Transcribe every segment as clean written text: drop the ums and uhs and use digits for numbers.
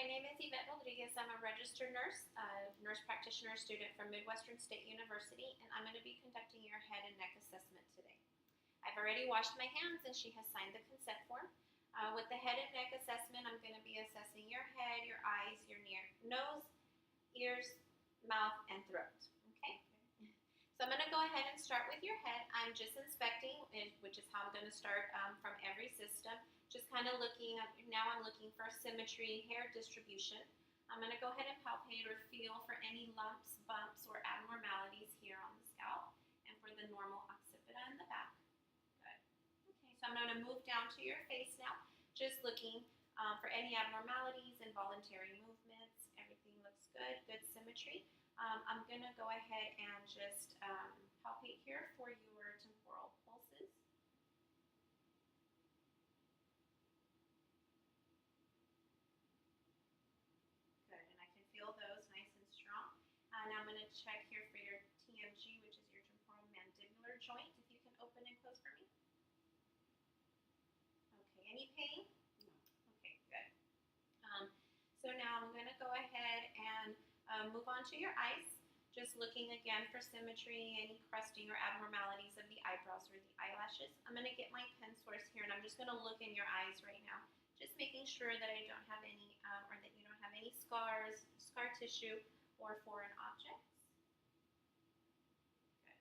My name is Yvette Rodriguez. I'm a registered nurse, nurse practitioner student from Midwestern State University, and I'm going to be conducting your head and neck assessment today. I've already washed my hands and she has signed the consent form. With the head and neck assessment, I'm going to be assessing your head, your eyes, your nose, ears, mouth, and throat. Okay? So I'm going to go ahead and start with your head. I'm just inspecting, which is how I'm going to start from every system. Just kind of looking, now I'm looking for symmetry, hair distribution. I'm going to go ahead and palpate or feel for any lumps, bumps, or abnormalities here on the scalp and for the normal occipita in the back. Good. Okay, so I'm going to move down to your face now, just looking for any abnormalities, involuntary movements. Everything looks good, good symmetry. I'm going to go ahead and just palpate here for your temporal pulses. Feel those nice and strong. Now I'm going to check here for your TMG, which is your temporal mandibular joint. If you can open and close for me. Okay, any pain? No. Okay, good. So now I'm going to go ahead and move on to your eyes. Just looking again for symmetry, any crusting or abnormalities of the eyebrows or the eyelashes. I'm going to get my pen source here and I'm just going to look in your eyes right now. Just making sure that I don't have any, or that you don't have any scars, scar tissue, or foreign objects. Good.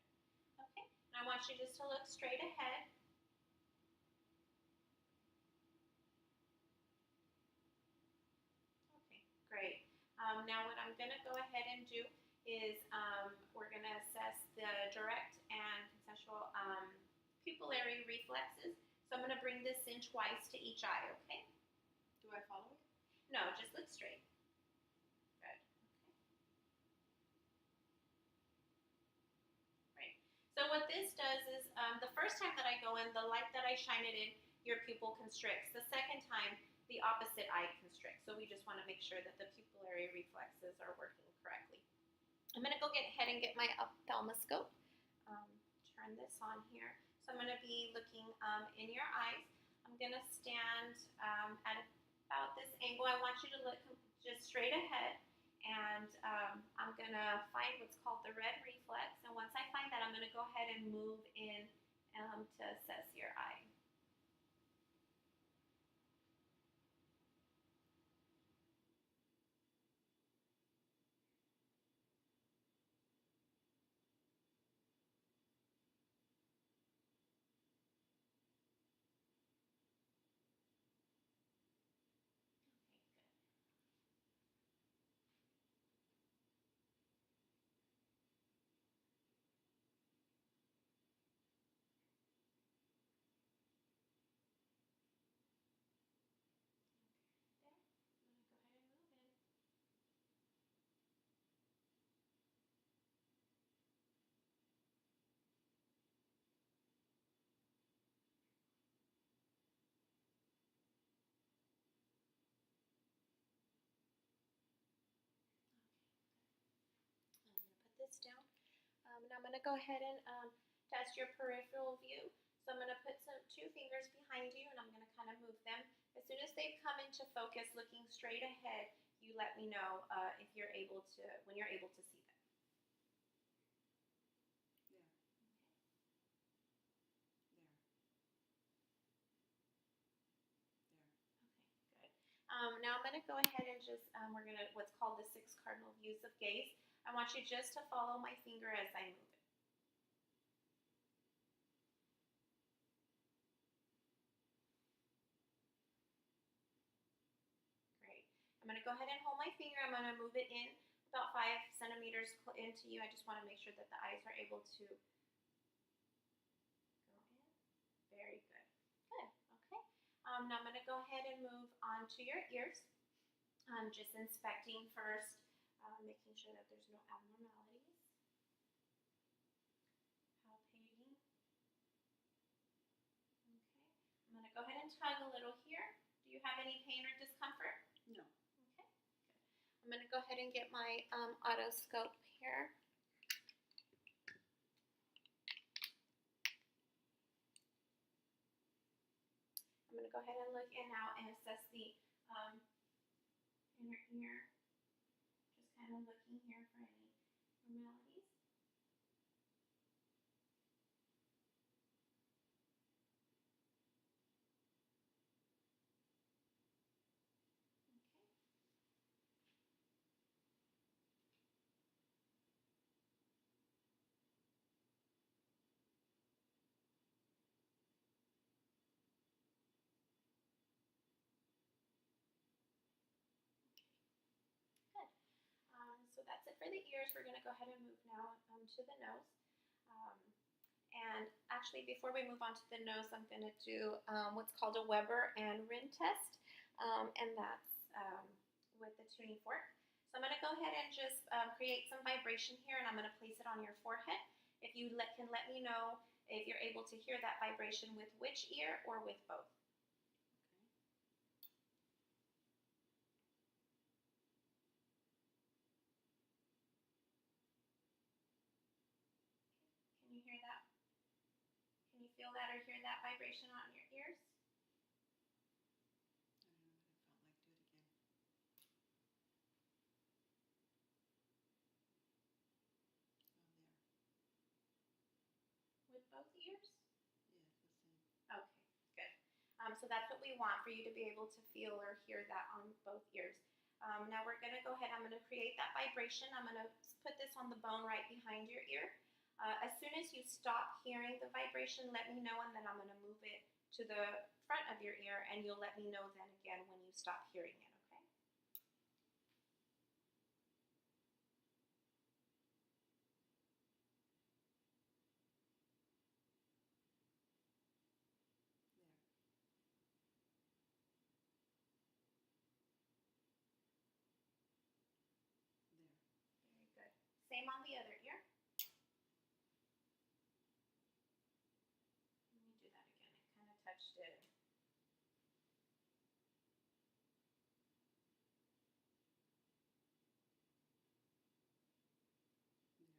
Okay, and I want you just to look straight ahead. Okay, great. Now what I'm going to go ahead and do is we're going to assess the direct and consensual pupillary reflexes. So I'm going to bring this in twice to each eye, okay? Do I follow it? No, just look straight. Good. Okay. Right. So what this does is the first time that I go in, the light that I shine it in, your pupil constricts. The second time, the opposite eye constricts. So we just want to make sure that the pupillary reflexes are working correctly. I'm going to go ahead and get my ophthalmoscope. Turn this on here. So I'm going to be looking in your eyes. I'm going to stand at about this angle. I want you to look just straight ahead. And I'm going to find what's called the red reflex. And once I find that, I'm going to go ahead and move in to assess your eye. This down. Now I'm going to go ahead and test your peripheral view. So I'm going to put two fingers behind you and I'm going to kind of move them. As soon as they come into focus looking straight ahead, you let me know if you're able to, when you're able to see them. There. Okay, good. Now I'm going to go ahead and just, we're going to, what's called the 6 cardinal views of gaze. I want you just to follow my finger as I move it. Great. I'm going to go ahead and hold my finger. I'm going to move it in about 5 centimeters into you. I just want to make sure that the eyes are able to go in. Very good. Good. Okay. Now I'm going to go ahead and move on to your ears. I'm just inspecting first. Making sure that there's no abnormalities. Palpating. Okay. I'm going to go ahead and tug a little here. Do you have any pain or discomfort? No. Okay. Good. I'm going to go ahead and get my otoscope here. I'm going to go ahead and look in now and assess the inner ear. Just kind of looking here for any abnormalities. Good. So that's it for the ears. We're going to go ahead and move now to the nose. Um, and actually, before we move on to the nose, I'm going to do what's called a Weber and Rin test, and that's with the tuning fork. So I'm going to go ahead and just create some vibration here, and I'm going to place it on your forehead. If you can let me know if you're able to hear that vibration with which ear or with both. Can you hear that? Can you feel that or hear that vibration on your ears? With both ears? Yeah, the same. Okay, good. So that's what we want, for you to be able to feel or hear that on both ears. Now we're going to go ahead, I'm going to create that vibration. I'm going to put this on the bone right behind your ear. As soon as you stop hearing the vibration, let me know, and then I'm going to move it to the front of your ear, and you'll let me know then again when you stop hearing it, okay? There. There. Very good. Same on the other ear. Let me do that again. It kind of touched it. There. There.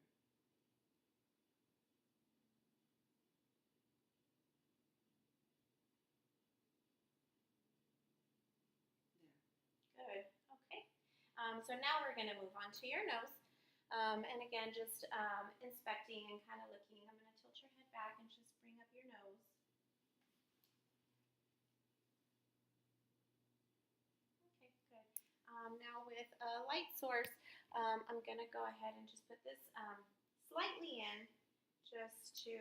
Good. Okay. So now we're going to move on to your nose. And again, just inspecting and kind of looking. I'm going to tilt your head back and just bring up your nose. Okay, good. Now with a light source, I'm going to go ahead and just put this slightly in, just to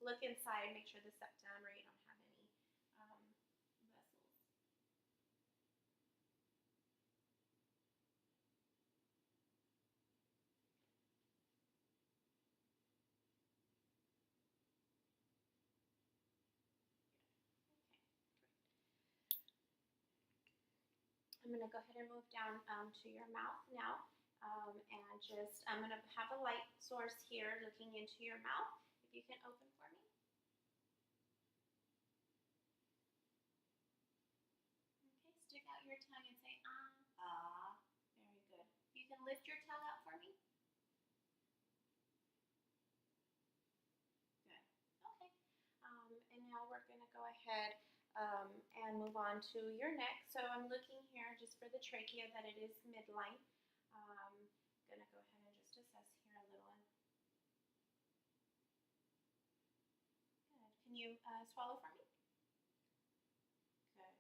look inside and make sure the septum, or you don't have any vessels. Okay, I'm going to go ahead and move down to your mouth now. And just, I'm going to have a light source here looking into your mouth. If you can open for me. Okay, stick out your tongue and say, ah. Ah. Very good. You can lift your tongue up for me. Good. Okay. And now we're going to go ahead and move on to your neck. So I'm looking here just for the trachea, that it is midline. I'm going to go ahead and just assess here a little. Good. Can you swallow for me? Good.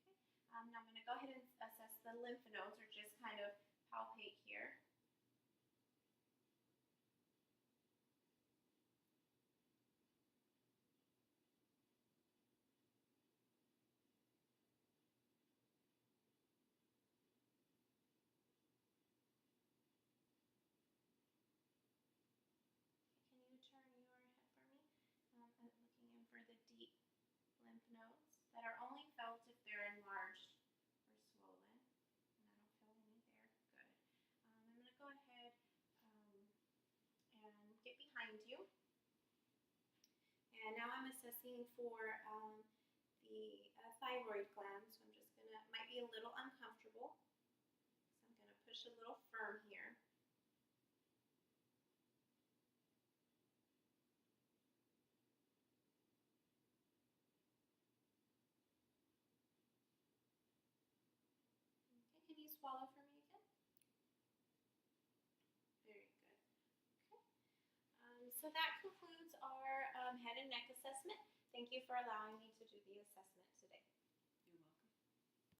Okay. Now I'm going to go ahead and assess the lymph nodes, or just kind of palpate here. Can you turn your head for me? Looking in for the deep lymph nodes that are only felt if they're enlarged or swollen. And I don't feel any there. Good. I'm going to go ahead and get behind you. And now I'm assessing for the thyroid gland. So I'm just going to, might be a little uncomfortable. So I'm going to push a little firm here. swallow for me again? Very good. Okay. So that concludes our head and neck assessment. Thank you for allowing me to do the assessment.